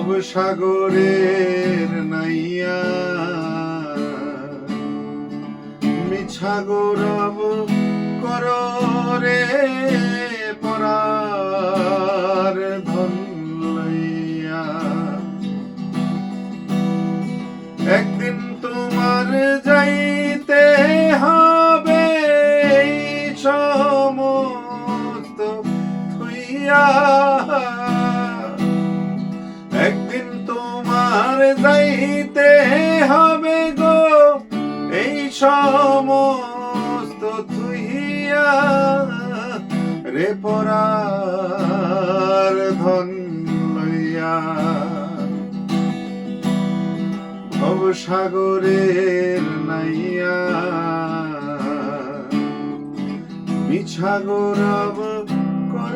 ভবসাগরের নাইয়া মিছা গৌরব কর রে পরার ধন লইয়া। একদিন তোমার যাইতে হবে এই সমস্ত থুইয়া। একদিন তোমার যাইতে হবে গো এই সমস্ত থুইয়া রে পরার ধন লইয়া। ভবসাগরের নাইয়া মিছা গৌরব কর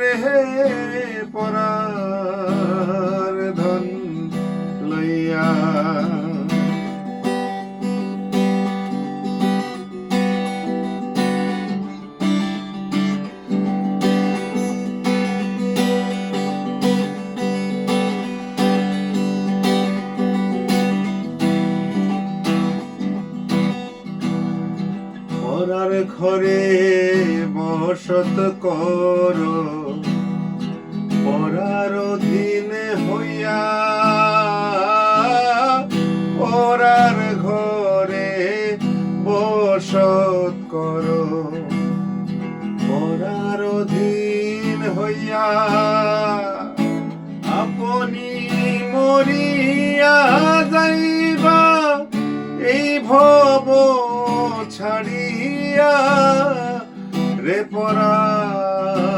রে পরার ধন লইয়া। পরার ঘরে বসত কর পরার অধীনে হইয়া। পরার ঘরে বসত কর পরার অধীন হইয়া। আপনি মরিয়া যাইবা এই ভব ছাড়িয়া রে পরার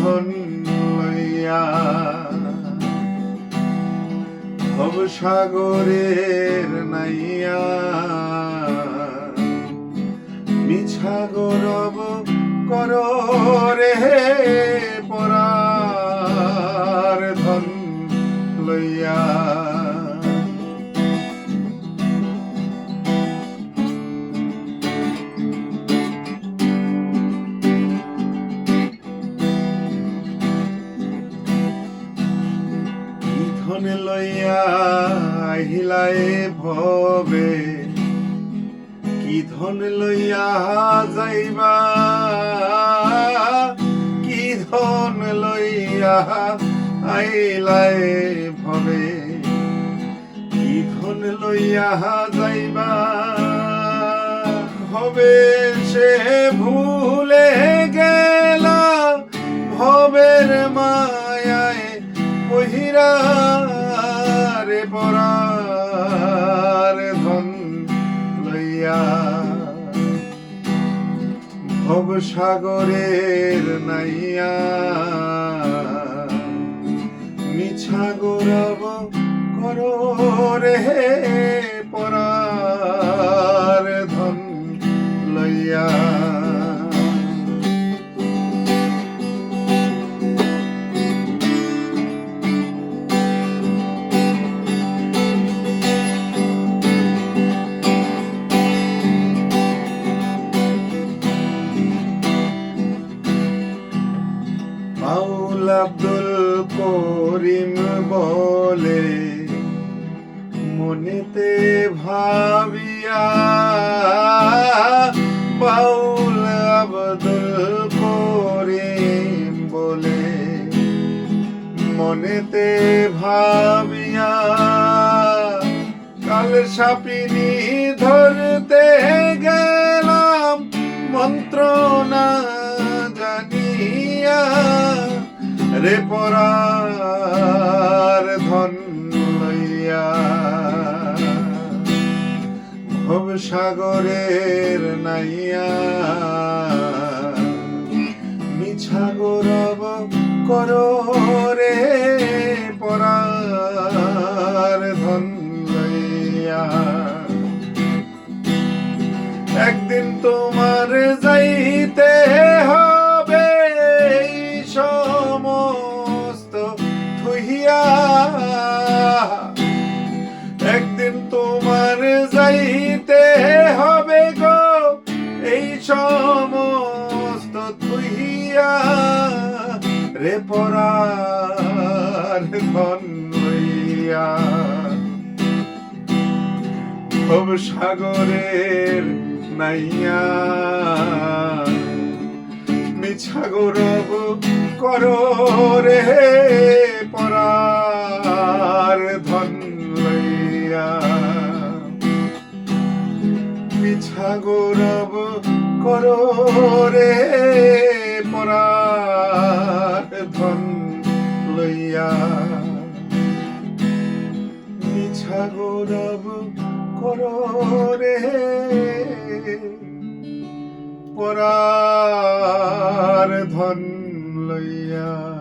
ধন লইয়া। ভবসাগরের নাইয়া মিছা গৌরব কর রে পরার ধন লইয়া। ধন লইয়া আহিলায় ভবে কি ধন লইয়া যাইবা। কি ধন লইয়া আহিলায় ভবে কি ধন লইয়া যাইবা। হবে সে ভুলে গেলা ভবের মায়ায় বহিরা রে পরার ধন লইয়া। ভবসাগরের নাইয়া মিছা গৌরব কর রে পরার ধন লইয়া। বাউল আব্দুল করিম বলে মনেতে ভাবিয়া। বাউল আব্দুল করিম বলে মনেতে ভাবিয়া। কাল সাপিনী ধরতে গেলাম মন্ত্রণা জানিয়া রে পরার ধন লইয়া। ভবসাগরের নাইয়া মিছা গৌরব কর রে পরার ধন লইয়া। একদিন তোমার যাইতে হবে এই সমস্ত থুইয়া। একদিন তোমার যাইতে হবে গো এই সমস্ত থুইয়া রে পরার ধন লইয়া ভব সাগরের নাইয়া মিছা গৌরব করো রে পরার ধন লইয়া মিছা গৌরব করো রে পরার ধন লইয়া মিছা গৌরব করো রে পরার ধন লইয়া।